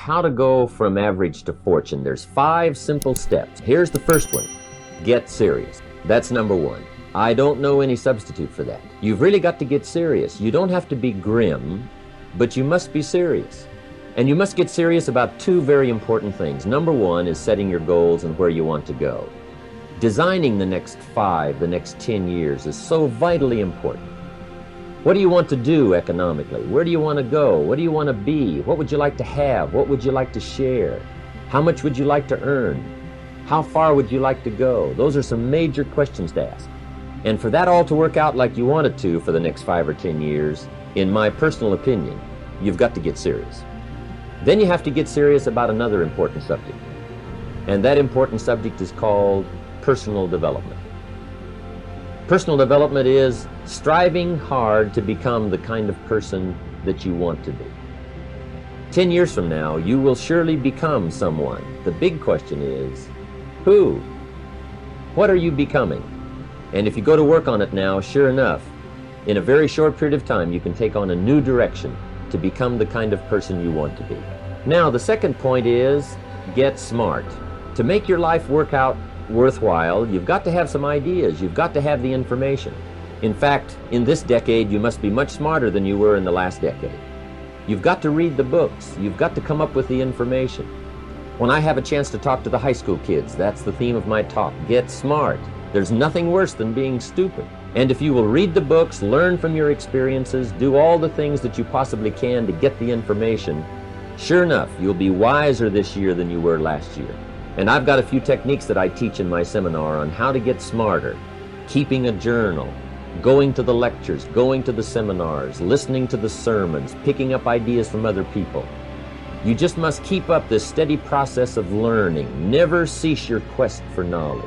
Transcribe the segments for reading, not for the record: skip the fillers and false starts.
how to go from average to fortune. There's 5 simple steps. Here's the first one. Get serious. That's number 1. I don't know any substitute for that. You've really got to get serious. You don't have to be grim, but you must be serious. And you must get serious about 2 very important things. Number 1 is setting your goals and where you want to go. Designing the next 5, the next 10 years is so vitally important. What do you want to do economically? Where do you want to go? What do you want to be? What would you like to have? What would you like to share? How much would you like to earn? How far would you like to go? Those are some major questions to ask. And for that all to work out like you want it to for the next 5 or 10 years, in my personal opinion, you've got to get serious. Then you have to get serious about another important subject. And that important subject is called personal development. Personal development is striving hard to become the kind of person that you want to be. 10 years from now, you will surely become someone. The big question is, who? What are you becoming? And if you go to work on it now, sure enough, in a very short period of time, you can take on a new direction to become the kind of person you want to be. Now, the second point is, get smart. To make your life work out worthwhile, you've got to have some ideas. You've got to have the information. In fact, in this decade, you must be much smarter than you were in the last decade. You've got to read the books. You've got to come up with the information. When I have a chance to talk to the high school kids, that's the theme of my talk. Get smart. There's nothing worse than being stupid. And if you will read the books, learn from your experiences, do all the things that you possibly can to get the information, sure enough, you'll be wiser this year than you were last year. And I've got a few techniques that I teach in my seminar on how to get smarter. Keeping a journal, going to the lectures, going to the seminars, listening to the sermons, picking up ideas from other people. You just must keep up this steady process of learning. Never cease your quest for knowledge.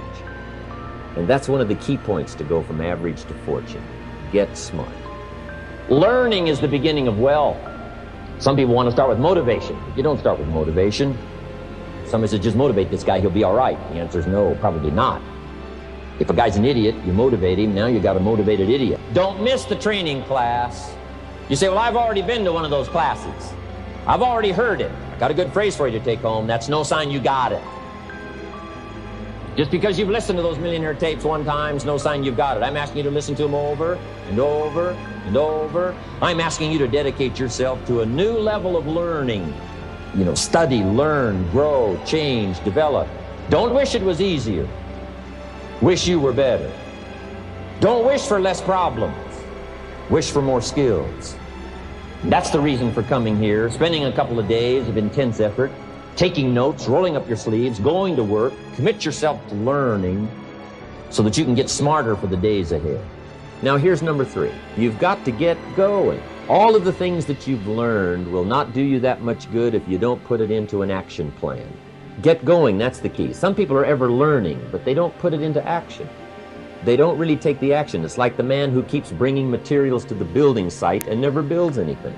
And that's one of the key points to go from average to fortune. Get smart. Learning is the beginning of wealth. Some people want to start with motivation. You don't start with motivation. Somebody says, just motivate this guy, he'll be all right. The answer is no, probably not. If a guy's an idiot, you motivate him, now you got a motivated idiot. Don't miss the training class. You say, well, I've already been to one of those classes. I've already heard it. I got a good phrase for you to take home. That's no sign you got it. Just because you've listened to those millionaire tapes one time is no sign you've got it. I'm asking you to listen to them over and over and over. I'm asking you to dedicate yourself to a new level of learning. You know, study, learn, grow, change, develop. Don't wish it was easier. Wish you were better. Don't wish for less problems. Wish for more skills. That's the reason for coming here, spending a couple of days of intense effort, taking notes, rolling up your sleeves, going to work, commit yourself to learning so that you can get smarter for the days ahead. Now here's number 3. You've got to get going. All of the things that you've learned will not do you that much good if you don't put it into an action plan. Get going, that's the key. Some people are ever learning, but they don't put it into action. They don't really take the action. It's like the man who keeps bringing materials to the building site and never builds anything.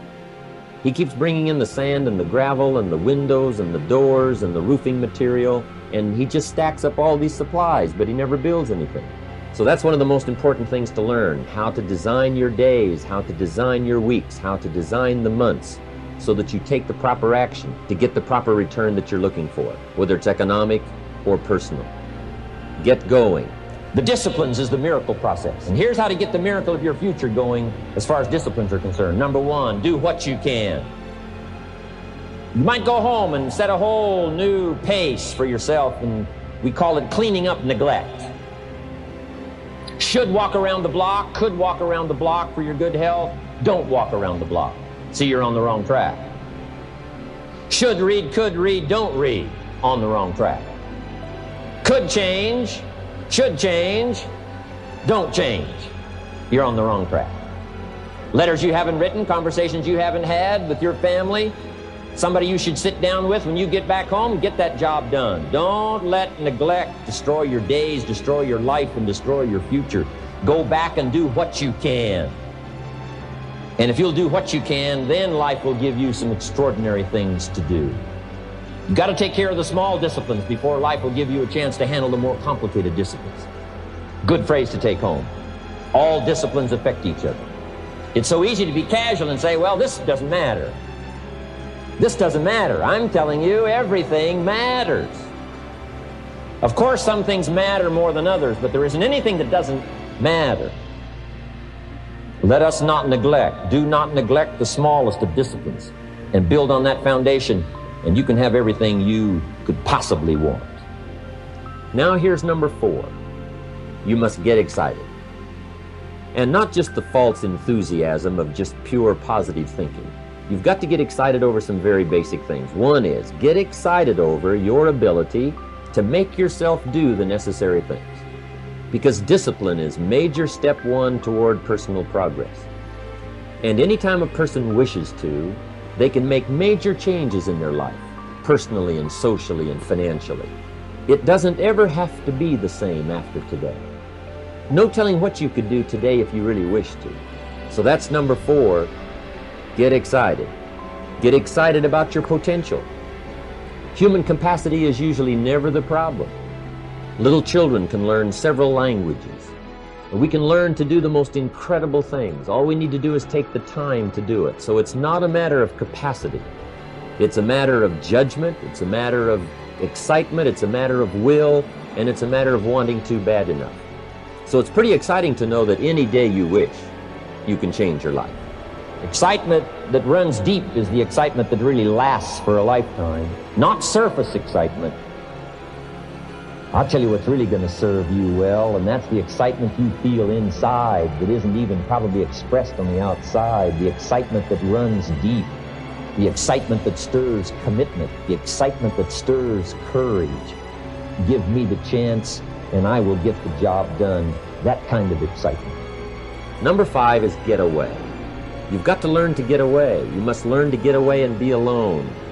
He keeps bringing in the sand and the gravel and the windows and the doors and the roofing material, and he just stacks up all these supplies, but he never builds anything. So that's one of the most important things to learn, how to design your days, how to design your weeks, how to design the months, so that you take the proper action to get the proper return that you're looking for, whether it's economic or personal. Get going. The disciplines is the miracle process. And here's how to get the miracle of your future going as far as disciplines are concerned. Number 1, do what you can. You might go home and set a whole new pace for yourself, and we call it cleaning up neglect. Should walk around the block, could walk around the block for your good health. Don't walk around the block. See, you're on the wrong track. Should read, could read, don't read. On the wrong track. Could change, should change, don't change. You're on the wrong track. Letters you haven't written, conversations you haven't had with your family, somebody you should sit down with when you get back home, get that job done. Don't let neglect destroy your days, destroy your life, and destroy your future. Go back and do what you can. And if you'll do what you can, then life will give you some extraordinary things to do. You've got to take care of the small disciplines before life will give you a chance to handle the more complicated disciplines. Good phrase to take home. All disciplines affect each other. It's so easy to be casual and say, well, this doesn't matter. This doesn't matter. I'm telling you, everything matters. Of course, some things matter more than others, but there isn't anything that doesn't matter. Let us not neglect. Do not neglect the smallest of disciplines, and build on that foundation, and you can have everything you could possibly want. Now here's number 4. You must get excited. And not just the false enthusiasm of just pure positive thinking. You've got to get excited over some very basic things. One is, get excited over your ability to make yourself do the necessary things. Because discipline is major step 1 toward personal progress. And anytime a person wishes to, they can make major changes in their life, personally and socially and financially. It doesn't ever have to be the same after today. No telling what you could do today if you really wish to. So that's number 4. Get excited. Get excited about your potential. Human capacity is usually never the problem. Little children can learn several languages. We can learn to do the most incredible things. All we need to do is take the time to do it. So it's not a matter of capacity. It's a matter of judgment. It's a matter of excitement. It's a matter of will. And it's a matter of wanting to bad enough. So it's pretty exciting to know that any day you wish, you can change your life. Excitement that runs deep is the excitement that really lasts for a lifetime, not surface excitement. I'll tell you what's really going to serve you well, and that's the excitement you feel inside that isn't even probably expressed on the outside, the excitement that runs deep, the excitement that stirs commitment, the excitement that stirs courage. Give me the chance, and I will get the job done. That kind of excitement. Number 5 is get away. You've got to learn to get away. You must learn to get away and be alone.